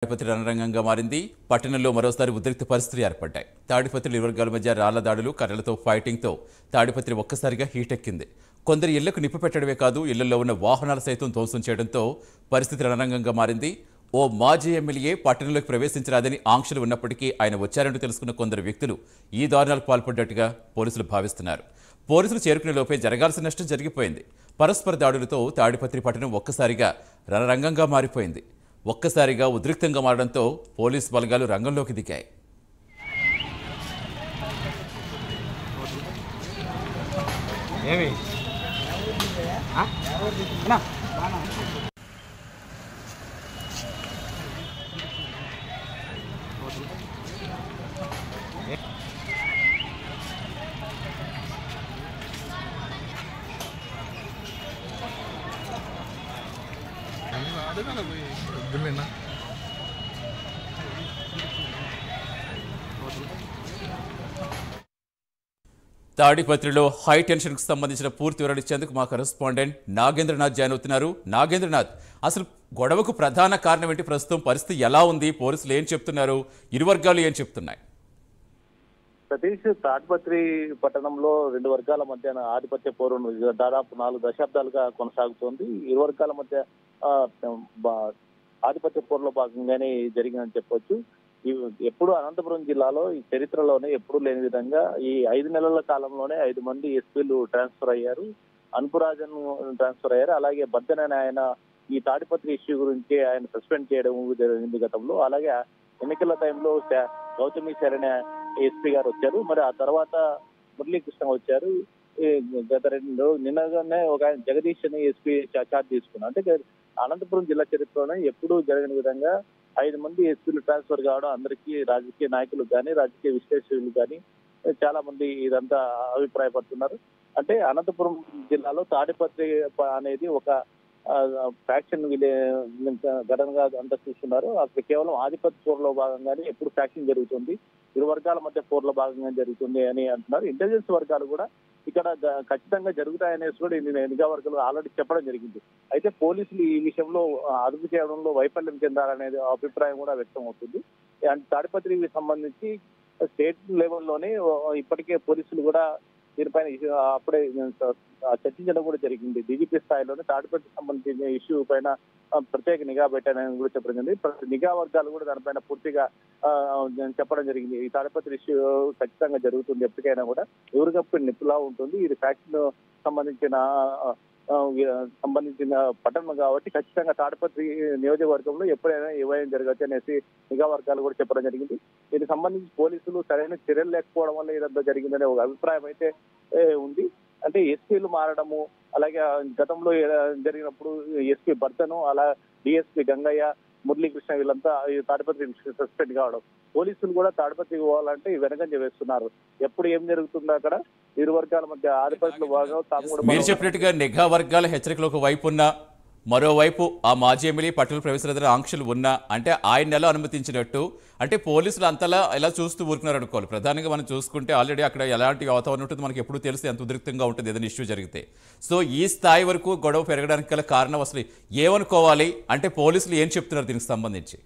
తాడిపత్రి రణరంగంగా మారింది. పట్టణంలో మరోసారి ఉద్రిక్త పరిస్థితులు ఏర్పడ్డాయి. తాడిపత్రి ఇరు వర్గాల మధ్య రాళ్ల దాడులు, కర్రలతో ఫైటింగ్తో తాడిపత్రి ఒక్కసారిగా హీటెక్కింది. కొందరు ఇళ్లకు నిప్పు పెట్టడమే కాదు, ఇళ్లలో ఉన్న వాహనాలు సైతం ధ్వంసం చేయడంతో పరిస్థితి రణరంగంగా మారింది. ఓ మాజీ ఎమ్మెల్యే పట్టణంలోకి ప్రవేశించరాదని ఆంక్షలు ఉన్నప్పటికీ ఆయన వచ్చారంటూ తెలుసుకున్న కొందరు వ్యక్తులు ఈ దారుణాలకు పాల్పడ్డట్టుగా పోలీసులు భావిస్తున్నారు. పోలీసులు చేరుకునే లోపే జరగాల్సిన నష్టం జరిగిపోయింది. పరస్పర దాడులతో తాడిపత్రి పట్టణం ఒక్కసారిగా రణరంగంగా మారిపోయింది. ఒక్కసారిగా ఉద్రిక్తంగా మారడంతో పోలీసు బలగాలు రంగంలోకి దిగాయి. తాడిపత్రిలో హై టెన్షన్ కు సంబంధించిన పూర్తి వివరాలు ఇచ్చేందుకు మా కరెస్పాండెంట్ నాగేంద్రనాథ్ జాయిన్ అవుతున్నారు. నాగేంద్రనాథ్, అసలు గొడవకు ప్రధాన కారణం ఏంటి? ప్రస్తుతం పరిస్థితి ఎలా ఉంది? పోలీసులు ఏం చెప్తున్నారు? ఇరు వర్గాలు ఏం చెప్తున్నాయి? సతీష్, తాడిపత్రి పట్టణంలో రెండు వర్గాల మధ్య ఆధిపత్య పోరు దాదాపు 4 దశాబ్దాలుగా కొనసాగుతోంది. ఇరు వర్గాల మధ్య ఆధిపత్య పోరులో భాగంగానే జరిగిందని చెప్పొచ్చు. ఎప్పుడు అనంతపురం జిల్లాలో ఈ చరిత్రలోనే ఎప్పుడు లేని విధంగా ఈ 5 నెలల కాలంలోనే 5 మంది ఎస్పీలు ట్రాన్స్ఫర్ అయ్యారు. అన్పురాజన్ ట్రాన్స్ఫర్ అయ్యారు. అలాగే బద్దెన ఆయన ఈ తాడిపత్రి ఇష్యూ గురించి ఆయన సస్పెండ్ చేయడం జరిగింది గతంలో. అలాగే ఎన్నికల టైంలో గౌతమి శరణ్ ఎస్పీ గారు వచ్చారు. మరి ఆ తర్వాత మురళీకృష్ణ వచ్చారు. గత నిన్నగానే ఒక ఆయన జగదీష్ అని ఎస్పీ చార్జ్ తీసుకున్నారు. అంటే అనంతపురం జిల్లా చరిత్రలోనే ఎప్పుడూ జరగని విధంగా 5 మంది ఎస్పీలు ట్రాన్స్ఫర్ కావడం అందరికీ, రాజకీయ నాయకులకు కానీ, రాజకీయ విశ్లేషకులు కానీ చాలా మంది ఇదంతా అభిప్రాయపడుతున్నారు. అంటే అనంతపురం జిల్లాలో తాడిపత్రి అనేది ఒక ఫ్యాక్షన్ ఘటనగా అంతా చూస్తున్నారు. అక్కడ కేవలం ఆధిపత్య పోరులో భాగంగానే ఎప్పుడు ఫ్యాక్షన్ జరుగుతుంది, ఇరు వర్గాల మధ్య పోరులో భాగంగా జరుగుతుంది అని అంటున్నారు. ఇంటెలిజెన్స్ వర్గాలు కూడా ఇక్కడ ఖచ్చితంగా జరుగుతాయనేసి కూడా నిఘా వర్గాలు ఆల్రెడీ చెప్పడం జరిగింది. అయితే పోలీసులు ఈ విషయంలో అదుపు చేయడంలో వైఫల్యం చెందాలనేది అభిప్రాయం కూడా వ్యక్తం అవుతుంది. తాడిపత్రికి సంబంధించి స్టేట్ లెవెల్లోనే ఇప్పటికే పోలీసులు కూడా దీనిపైన అప్పుడే చర్చించడం కూడా జరిగింది. డీజీపీ స్థాయిలోనే తాడిపత్రికి సంబంధించిన ఇష్యూ పైన ప్రత్యేక నిఘా పెట్టానని కూడా చెప్పడం జరిగింది. నిఘా వర్గాలు కూడా దానిపైన పూర్తిగా చెప్పడం జరిగింది. ఈ తాడిపత్రి ఇష్యూ ఖచ్చితంగా జరుగుతుంది, ఎప్పటికైనా కూడా ఎవరికప్పుడు నిప్పులా ఉంటుంది. ఇది ఫ్యాక్షన్ సంబంధించిన పట్టణం కాబట్టి ఖచ్చితంగా తాడిపత్రి నియోజకవర్గంలో ఎప్పుడైనా ఏమైనా జరగచ్చు అనేసి నిఘా వర్గాలు కూడా చెప్పడం జరిగింది. దీనికి సంబంధించి పోలీసులు సరైన చర్యలు లేకపోవడం వల్ల ఇదంతా జరిగిందనే ఒక అభిప్రాయం అయితే ఉంది. అంటే ఎస్పీలు మారడము, అలాగే గతంలో జరిగినప్పుడు ఎస్పీ భర్తను, అలా డిఎస్పీ గంగయ్య, మురళీకృష్ణ వీళ్ళంతా తాడిపత్రి సస్పెండ్ కావడం, పోలీసులు కూడా తాడిపత్రికి పోవాలంటే వెనకంజ వేస్తున్నారు. ఎప్పుడు ఏం జరుగుతుందో అక్కడ ఇరు వర్గాల మధ్య ఆధిపత్యంలో భాగం. మీరు చెప్పినట్టుగా నిఘా వర్గాల హెచ్చరికలు ఒక వైపు ఉన్నా, మరోవైపు ఆ మాజీ ఎమ్మెల్యే పట్టణ ప్రవేశ ఆంక్షలు ఉన్నా, అంటే ఆయన ఎలా అనుమతించినట్టు, అంటే పోలీసులు అంతలా ఎలా చూస్తూ ఊరుకున్నారు అనుకోవాలి. ప్రధానంగా మనం చూసుకుంటే ఆల్రెడీ అక్కడ ఎలాంటి వాతావరణం ఉంటుంది మనకి ఎప్పుడు తెలిసి ఎంత ఉద్రిక్తంగా ఉంటుంది ఏదైనా ఇష్యూ జరిగితే. సో ఈ స్థాయి వరకు గొడవ పెరగడానికి గల కారణం అసలు ఏమనుకోవాలి? అంటే పోలీసులు ఏం చెప్తున్నారు దీనికి సంబంధించి?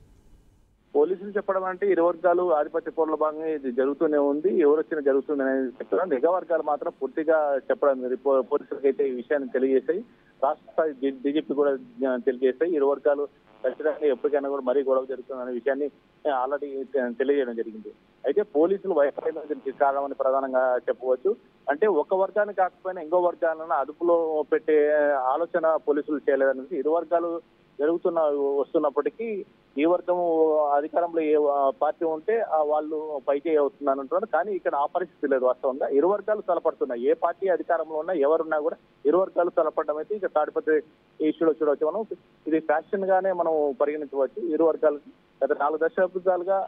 పోలీసులు చెప్పడం అంటే ఇరు వర్గాలు ఆధిపత్య పోరులో భాగంగా ఇది జరుగుతూనే ఉంది, ఎవరు వచ్చినా జరుగుతుంది అనేది చెప్తున్నారు. నిఘా వర్గాలు మాత్రం పూర్తిగా చెప్పడం పోలీసులకు అయితే ఈ విషయాన్ని తెలియజేశాయి. రాష్ట్ర స్థాయి డీజీపీ కూడా తెలియజేస్తాయి. ఇరు వర్గాలు ఖచ్చితంగా ఎప్పటికైనా కూడా మరీ గొడవ జరుగుతుంది అనే విషయాన్ని ఆల్రెడీ తెలియజేయడం జరిగింది. అయితే పోలీసులు వైఫల్యం దీనికి కారణమని ప్రధానంగా చెప్పవచ్చు. అంటే ఒక వర్గాన్ని కాకపోయినా ఇంకో వర్గాలను అదుపులో పెట్టే ఆలోచన పోలీసులు చేయలేదనేసి ఇరు వర్గాలు వస్తున్నప్పటికీ ఈ వర్గం అధికారంలో ఏ పార్టీ ఉంటే వాళ్ళు పైకి అవుతుందని అంటున్నారు. కానీ ఇక్కడ ఆ పరిస్థితి లేదు. వాస్తవంగా ఇరు వర్గాలు తలపడుతున్నాయి. ఏ పార్టీ అధికారంలో ఉన్నా, ఎవరున్నా కూడా ఇరు వర్గాలు తలపడడం అయితే ఇక తాడిపత్రి ఇష్యూలో చూడవచ్చు. మనం ఇది ఫ్యాక్షన్ గానే మనం పరిగణించవచ్చు. ఇరు వర్గాలకి గత 4 దశాబ్దాలుగా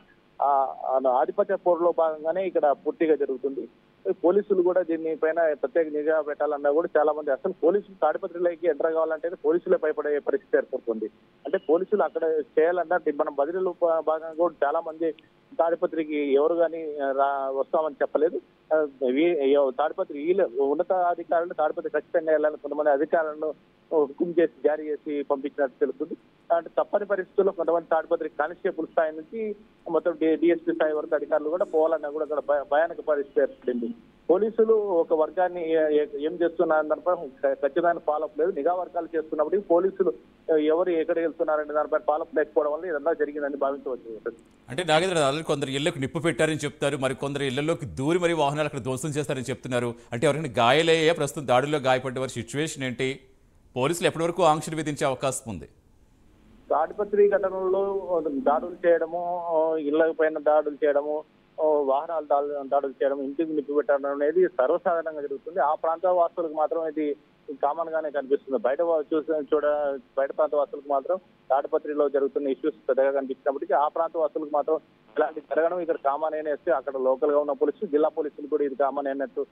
ఆధిపత్య పోరులో భాగంగానే ఇక్కడ పూర్తిగా జరుగుతుంది. పోలీసులు కూడా దీనిపైన ప్రత్యేక నిఘా పెట్టాలన్నా కూడా చాలా మంది అసలు పోలీసులు తాడిపత్రిలోకి ఎంటర్ కావాలంటే పోలీసులే భయపడే పరిస్థితి ఏర్పడుతుంది. అంటే పోలీసులు అక్కడ చేయాలన్నా మనం బదిలీలో భాగంగా కూడా చాలా మంది తాడిపత్రికి ఎవరు కానీ వస్తామని చెప్పలేదు. తాడిపత్రి ఉన్నత అధికారులు తాడిపత్రి ఖచ్చితంగా వెళ్ళాలని కొంతమంది అధికారులను హుకుం చేసి జారీ చేసి పంపించినట్టు తెలుస్తుంది. అంటే తప్పని పరిస్థితుల్లో కొంతమంది తాడిపత్రి కానిస్టేబుల్ స్థాయి నుంచి మొత్తం డిఎస్పీ స్థాయి వరకు అధికారులు కూడా పోవాలన్నా కూడా అక్కడ భయానక పరిస్థితి ఏర్పడింది. పోలీసులు ఒక వర్గాన్ని ఏం చేస్తున్నారు దానిపై ఖచ్చితమైన ఫాలోఅప్ లేదు. నిఘా వర్గాలు చేస్తున్నప్పటికీ పోలీసులు ఎవరు ఎక్కడికి వెళ్తున్నారనే దానిపై ఫాలోఅప్ లేకపోవడం వల్ల ఇదంతా జరిగిందని భావించవచ్చు. అంటే నాగేంద్ర ఆల్రెడీ కొందరు ఇళ్లకు నిప్పు పెట్టారని చెప్తారు, మరి కొందరు ఇళ్లలోకి దూరి మరి వాహనాలు అక్కడ ధ్వంసం చేస్తారని చెప్తున్నారు. అంటే ఎవరైనా గాయాలయ్యా? ప్రస్తుతం దాడుల్లో గాయపడ్డ వారి సిచ్యువేషన్ ఏంటి? పోలీసులు ఎప్పటి వరకు ఆంక్షలు విధించే అవకాశం ఉంది? తాడిపత్రి ఘటనలో దాడులు చేయడము, ఇళ్ల పైన దాడులు చేయడము, వాహనాలు దాడులు చేయడం, ఇంటికి నిప్పు పెట్టడం అనేది సర్వసాధారణంగా జరుగుతుంది. ఆ ప్రాంత వాసులకు మాత్రం ఇది కామన్ గానే కనిపిస్తుంది. బయట బయట ప్రాంత వాసులకు మాత్రం తాడిపత్రిలో జరుగుతున్న ఇష్యూస్ పెద్దగా కనిపించినప్పటికీ ఆ ప్రాంత వాసులకు మాత్రం ఇలాంటి జరగడం ఇక్కడ కామన్ అయినట్టు అక్కడ లోకల్ గా ఉన్న పోలీసులు, జిల్లా పోలీసులు కూడా ఇది కామన్ అయినట్టు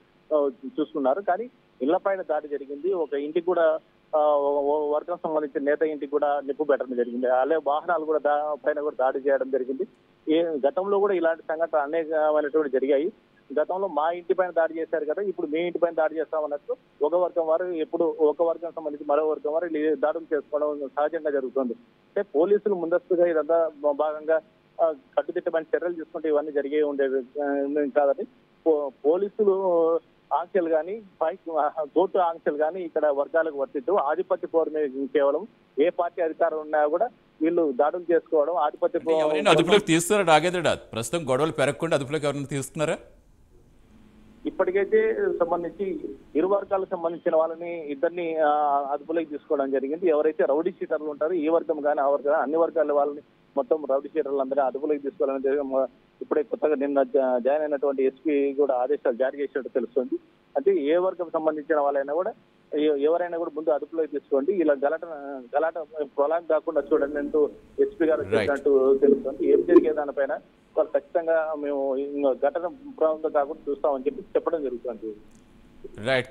చూస్తున్నారు. కానీ ఇళ్ల పైన దాడి జరిగింది. ఒక ఇంటికి కూడా వర్గం సంబంధించిన నేత ఇంటికి కూడా నిప్పు పెట్టడం జరిగింది. అలాగే వాహనాలు కూడా పైన కూడా దాడి చేయడం జరిగింది. గతంలో కూడా ఇలాంటి సంఘటనలు అనేకమైనటువంటి జరిగాయి. గతంలో మా ఇంటి పైన దాడి చేశారు కదా, ఇప్పుడు మీ ఇంటి పైన దాడి చేస్తామన్నట్టు ఒక వర్గం వారు ఎప్పుడు ఒక వర్గం సంబంధించి మరో వర్గం వారు దాడులు చేసుకోవడం సహజంగా జరుగుతుంది. అంటే పోలీసులు ముందస్తుగా ఇదంతా భాగంగా కట్టుదిట్టమైన చర్యలు తీసుకుంటే ఇవన్నీ జరిగే ఉండేది కాదని పోలీసులు ఆంక్షలు కానీ కోర్టు ఆంక్షలు కానీ ఇక్కడ వర్గాలకు వర్తిస్తూ ఆధిపత్య పోరు మీద కేవలం ఏ పార్టీ అధికారం ఉన్నా కూడా వీళ్ళు దాడులు చేసుకోవడం ఆధిపత్య అదుపులోకి తీస్తున్నారా నాగేంద్ర? ప్రస్తుతం గొడవలు పెరగకుండా అదుపులోకి ఎవరైనా తీసుకున్నారా? ఇప్పటికైతే సంబంధించి ఇరు వర్గాలకు సంబంధించిన వాళ్ళని ఇద్దరిని అదుపులోకి తీసుకోవడం జరిగింది. ఎవరైతే రౌడీ షీటర్లు ఉంటారో ఈ వర్గం కానీ ఆ వర్గం అన్ని వర్గాల వాళ్ళని మొత్తం రౌడీ షీటర్లు అందరినీ అదుపులోకి తీసుకోవాలని ఇప్పుడే కొత్తగా నిన్న జాయిన్ అయినటువంటి ఎస్పీ కూడా ఆదేశాలు జారీ చేసినట్టు తెలుస్తుంది. అంటే ఏ వర్గం సంబంధించిన వాళ్ళైనా కూడా ఎవరైనా కూడా ముందు అదుపులోకి తీసుకోండి, ఇలా గలాట ప్రొలాంగ్ కాకుండా చూడండి అంటూ ఎస్పీ గారు చెప్పినట్టు తెలుస్తుంది. ఏం జరిగే దానిపైన వాళ్ళు ఖచ్చితంగా మేము ఘటన ప్రారంభం కాకుండా చూస్తామని చెప్పి చెప్పడం జరుగుతుంది. రైట్.